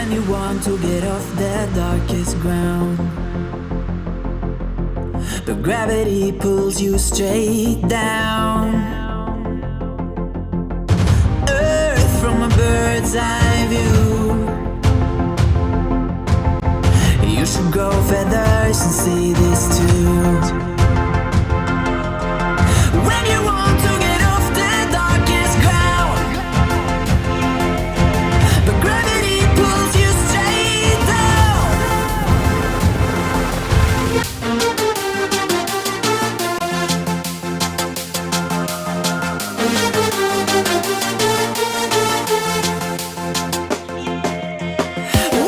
When you want to get off the darkest ground, but gravity pulls you straight down. Earth from a bird's eye view. You should grow feathers and see this too. When you want to get off the darkest ground, but gravity pulls you straight down.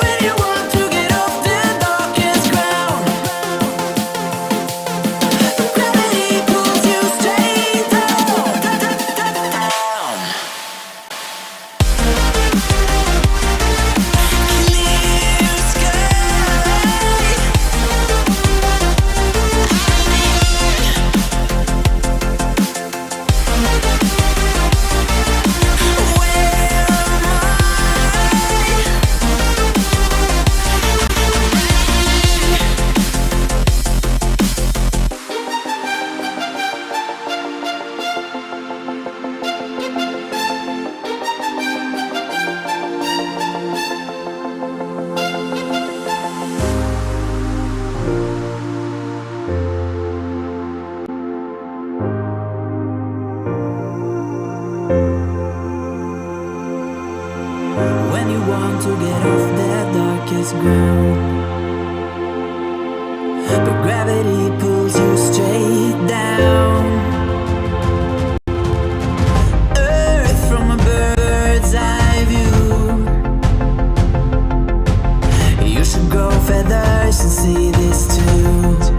When you want to get off the darkest ground, but gravity pulls you straight down. Clear sky. When you want to get off the darkest ground, but gravity pulls you straight down. Earth from a bird's eye view. You should grow feathers and see this too.